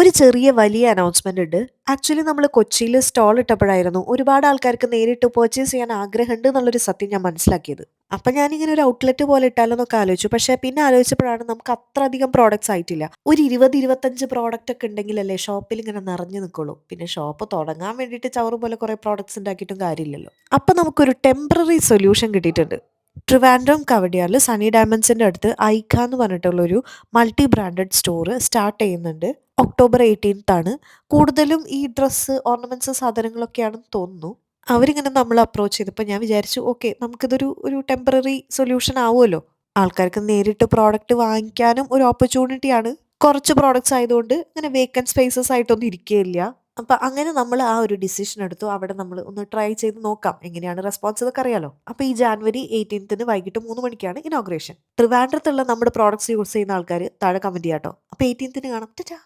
ഒരു ചെറിയ വലിയ അനൗൺസ്മെന്റ് ഉണ്ട്. ആക്ച്വലി നമ്മൾ കൊച്ചിയിൽ സ്റ്റോൾ ഇട്ടപ്പോഴായിരുന്നു ഒരുപാട് ആൾക്കാർക്ക് നേരിട്ട് പർച്ചേസ് ചെയ്യാൻ ആഗ്രഹമുണ്ട് എന്നുള്ളൊരു സത്യം ഞാൻ മനസ്സിലാക്കിയത്. അപ്പം ഞാനിങ്ങനെ ഒരു ഔട്ട്ലെറ്റ് പോലെ ഇട്ടാലോ എന്നൊക്കെ ആലോചിച്ചു. പക്ഷേ പിന്നെ ആലോചിച്ചപ്പോഴാണ് നമുക്ക് അത്ര അധികം പ്രോഡക്ട്സ് ആയിട്ടില്ല. ഒരു 20, 25 പ്രോഡക്റ്റ് ഒക്കെ ഉണ്ടെങ്കിലല്ലേ ഷോപ്പിൽ ഇങ്ങനെ നിറഞ്ഞു നിൽക്കുള്ളൂ. പിന്നെ ഷോപ്പ് തുടങ്ങാൻ വേണ്ടിയിട്ട് ചവറ് പോലെ കുറേ പ്രോഡക്ട്സ് ഉണ്ടാക്കിയിട്ടും കാര്യമില്ലല്ലോ. അപ്പം നമുക്കൊരു ടെമ്പററി സൊല്യൂഷൻ കിട്ടിയിട്ടുണ്ട്. ട്രിവാൻഡ്രം കവടിയാറിൽ സണ്ണി ഡയമണ്ട്സിന്റെ അടുത്ത് ഐക്ക എന്ന് പറഞ്ഞിട്ടുള്ളൊരു മൾട്ടി ബ്രാൻഡഡ് സ്റ്റോർ സ്റ്റാർട്ട് ചെയ്യുന്നുണ്ട്. ഒക്ടോബർ 18th ആണ്. കൂടുതലും ഈ ഡ്രസ്സ്, ഓർണമെന്റ്സ്, സാധനങ്ങളൊക്കെയാണെന്ന് തോന്നുന്നു. അവരിങ്ങനെ നമ്മളെ അപ്രോച്ച് ചെയ്തപ്പോൾ ഞാൻ വിചാരിച്ചു ഓക്കെ നമുക്കിതൊരു ടെമ്പററി സൊല്യൂഷൻ ആവുമല്ലോ. ആൾക്കാർക്ക് നേരിട്ട് പ്രോഡക്റ്റ് വാങ്ങിക്കാനും ഒരു ഓപ്പർച്യൂണിറ്റിയാണ്. കുറച്ച് പ്രോഡക്ട്സ് ആയതുകൊണ്ട് ഇങ്ങനെ വേക്കൻറ്റ് സ്പേസസ് ആയിട്ടൊന്നും ഇരിക്കുകയില്ല. അപ്പം അങ്ങനെ നമ്മൾ ആ ഒരു ഡിസിഷൻ എടുത്തു. അവിടെ നമ്മൾ ഒന്ന് ട്രൈ ചെയ്ത് നോക്കാം എങ്ങനെയാണ് റെസ്പോൺസ് എന്നൊക്കെ അറിയാലോ. അപ്പോൾ ഈ ജാനുവരി 18th വൈകിട്ട് 3 മണിക്കാണ് ഇനോഗ്രേഷൻ. ട്രിവാൻഡ്രത്തുള്ള നമ്മുടെ പ്രോഡക്ട്സ് യൂസ് ചെയ്യുന്ന ആൾക്കാർ താഴെ കമന്റ് ചെയ്യാട്ടോ. അപ്പോൾ 18th കാണാം. ടാറ്റാ.